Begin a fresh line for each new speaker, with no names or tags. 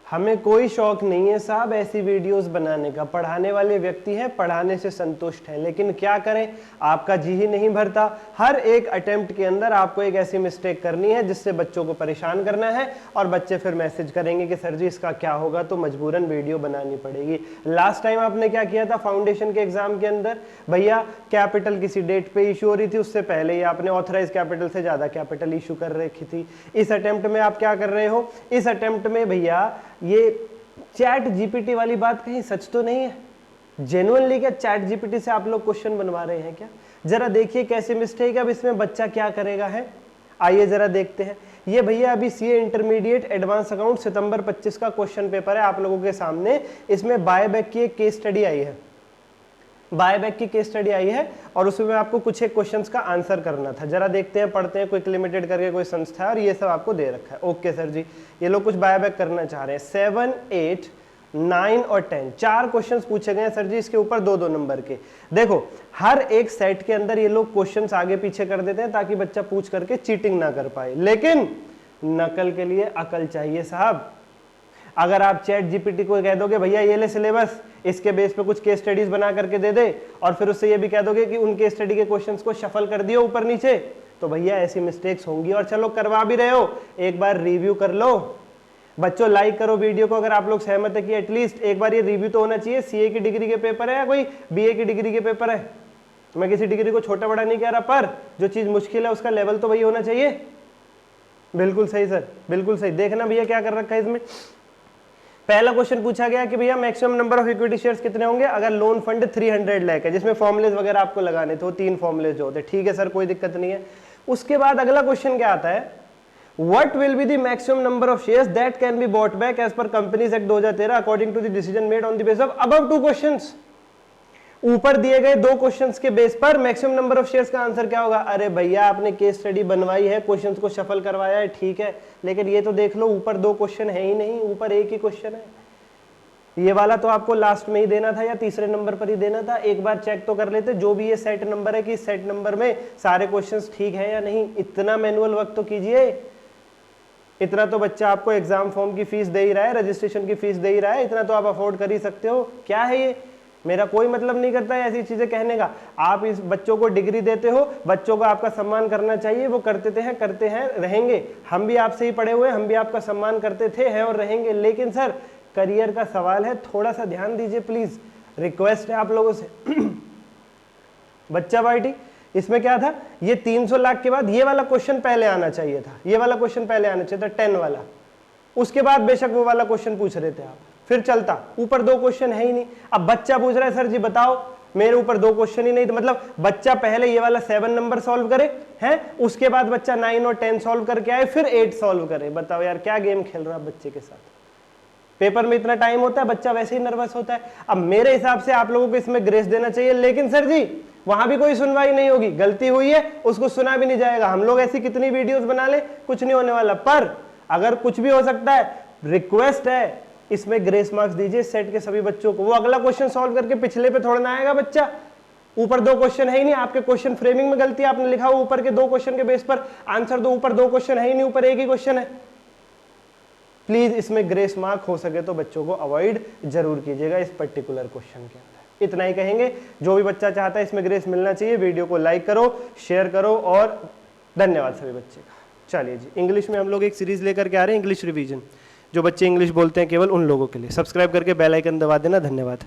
हमें कोई शौक नहीं है साहब ऐसी वीडियोस बनाने का। पढ़ाने वाले व्यक्ति हैं, पढ़ाने से संतुष्ट हैं, लेकिन क्या करें, आपका जी ही नहीं भरता। हर एक अटेम्प्ट के अंदर आपको एक ऐसी मिस्टेक करनी है जिससे बच्चों को परेशान करना है, और बच्चे फिर मैसेज करेंगे कि सर जी इसका क्या होगा, तो मजबूरन वीडियो बनानी पड़ेगी। लास्ट टाइम आपने क्या किया था फाउंडेशन के एग्जाम के अंदर, भैया कैपिटल किसी डेट पे इशू हो रही थी, उससे पहले ही आपने ऑथराइज कैपिटल से ज्यादा कैपिटल इशू कर रखी थी। इस अटेम्प्ट में आप क्या कर रहे हो, इस अटेम्प्ट में भैया ये चैट जीपीटी वाली बात कहीं सच तो नहीं है? जेन्युइनली क्या चैट जीपीटी से आप लोग क्वेश्चन बनवा रहे हैं क्या? जरा देखिए कैसे मिस्टेक है। अब इसमें बच्चा क्या करेगा है, आइए जरा देखते हैं। ये भैया अभी सीए इंटरमीडिएट एडवांस अकाउंट सितंबर 25 का क्वेश्चन पेपर है आप लोगों के सामने। इसमें बायबैक की एक केस स्टडी आई है, बायबैक की केस स्टडी आई है, और उसमें आपको कुछ एक क्वेश्चंस का आंसर करना था। जरा देखते हैं, पढ़ते हैं। क्विक लिमिटेड करके कोई संस्था है और ये सब आपको दे रखा है। ओके सर जी, ये लोग कुछ बायबैक करना चाह रहे हैं। 7, 8, 9 और 10 4 क्वेश्चंस पूछे गए हैं सर जी, इसके ऊपर 2-2 नंबर के। देखो हर एक सेट के अंदर ये लोग क्वेश्चंस आगे पीछे कर देते हैं ताकि बच्चा पूछ करके चीटिंग ना कर पाए, लेकिन नकल के लिए अकल चाहिए साहब। अगर आप चैट जीपीटी को कह दोगे भैया ये ले सिलेबस, इसके बेस पे कुछ केस स्टडीज बना करके दे दे, और फिर उससे ये भी कह दोगे कि उन केस स्टडी के क्वेश्चंस को शफल कर दियो ऊपर नीचे, तो भैया ऐसी मिस्टेक्स होंगी। और चलो करवा भी रहे हो, एक बार रिव्यू कर लो। बच्चों लाइक करो वीडियो को अगर आप लोग सहमत है कि एटलीस्ट एक बार ये रिव्यू तो होना चाहिए। सीए की डिग्री के पेपर है या कोई बीए की डिग्री के पेपर है, मैं किसी डिग्री को छोटा बड़ा नहीं कह रहा, पर जो चीज मुश्किल है उसका लेवल तो वही होना चाहिए। बिल्कुल सही सर, बिल्कुल सही। देखना भैया क्या कर रखा है इसमें। पहला क्वेश्चन पूछा गया कि भैया maximum number of equity shares कितने होंगे अगर लोन फंड 300 लाख है, जिसमें फॉर्मुलेज वगैरह आपको लगाने थे, वो 3 फॉर्मुलेज होते। ठीक है सर, कोई दिक्कत नहीं है। उसके बाद अगला क्वेश्चन क्या आता है, what will be the maximum number of shares that can be bought back as per Companies Act 2013 according to the decision made on the base of above 2 questions. ऊपर दिए गए 2 क्वेश्चंस के बेस पर maximum number of shares का answer क्या होगा। अरे भैया आपने केस स्टडी बनवाई है, क्वेश्चंस को शफल करवाया है, ठीक है, लेकिन ये तो देख लो ऊपर 2 क्वेश्चन है ही नहीं, ऊपर एक ही क्वेश्चन है। ये वाला तो आपको लास्ट में ही देना था या तीसरे नंबर पर ही देना था। एक बार चेक तो कर लेते जो भी ये सेट नंबर है कि इस सेट नंबर में सारे क्वेश्चंस ठीक है या नहीं। इतना मैनुअल वक्त तो कीजिए। इतना तो बच्चा आपको एग्जाम फॉर्म की फीस दे ही रहा है, रजिस्ट्रेशन की फीस दे ही रहा है, इतना तो आप अफोर्ड कर ही सकते हो। क्या है ये, मेरा कोई मतलब नहीं करता है ऐसी चीजें कहने का। आप इस बच्चों को डिग्री देते हो, बच्चों को आपका सम्मान करना चाहिए, वो करते हैं रहेंगे। हम भी आपसे ही पढ़े हुए, हम भी आपका सम्मान करते थे, हैं और रहेंगे। लेकिन सर करियर का सवाल है, थोड़ा सा ध्यान दीजिए प्लीज, रिक्वेस्ट है आप लोगों से। बच्चा पार्टी इसमें क्या था, ये 300 लाख के बाद ये वाला क्वेश्चन पहले आना चाहिए था, ये वाला क्वेश्चन पहले आना चाहिए था 10 वाला। उसके बाद बेशक वो वाला क्वेश्चन पूछ रहे थे आप, फिर चलता। ऊपर 2 क्वेश्चन है ही नहीं। अब बच्चा पूछ रहा है सर जी बताओ मेरे ऊपर 2 क्वेश्चन ही नहीं, तो मतलब बच्चा पहले ये वाला 7 नंबर सॉल्व करे हैं, उसके बाद बच्चा 9 और 10 सॉल्व करके आए, फिर 8 सॉल्व करे। बताओ यार क्या गेम खेल रहा है बच्चे के साथ। पेपर में इतना टाइम होता है, बच्चा वैसे ही नर्वस होता है। अब मेरे हिसाब से आप लोगों को इसमें ग्रेस देना चाहिए, लेकिन सर जी वहां भी कोई सुनवाई नहीं होगी। गलती हुई है उसको सुना भी नहीं जाएगा। हम लोग ऐसी कितनी वीडियोस बना ले, कुछ नहीं होने वाला। पर अगर कुछ भी हो सकता है, रिक्वेस्ट है इसमें ग्रेस मार्क्स दीजिए सेट के सभी बच्चों को। वो अगला क्वेश्चन सॉल्व करके पिछले पे थोड़ा ना आएगा बच्चा। ऊपर 2 क्वेश्चन है ही नहीं, आपके क्वेश्चन फ्रेमिंग में गलती, आपने लिखा हो ऊपर के 2 क्वेश्चन के बेस पर आंसर दो, ऊपर 2 क्वेश्चन है ही नहीं, ऊपर एक ही क्वेश्चन है। प्लीज इसमें ग्रेस मार्क हो सके तो बच्चों को अवॉइड जरूर कीजिएगा इस पर्टिकुलर क्वेश्चन के अंदर। इतना ही कहेंगे। जो भी बच्चा चाहता है इसमें ग्रेस मिलना चाहिए, वीडियो को लाइक करो, शेयर करो, और धन्यवाद सभी बच्चे का। चलिए जी, इंग्लिश में हम लोग एक सीरीज लेकर के आ रहे हैं, इंग्लिश रिवीजन। जो बच्चे इंग्लिश बोलते हैं केवल उन लोगों के लिए। सब्सक्राइब करके बेल आइकन दबा देना। धन्यवाद।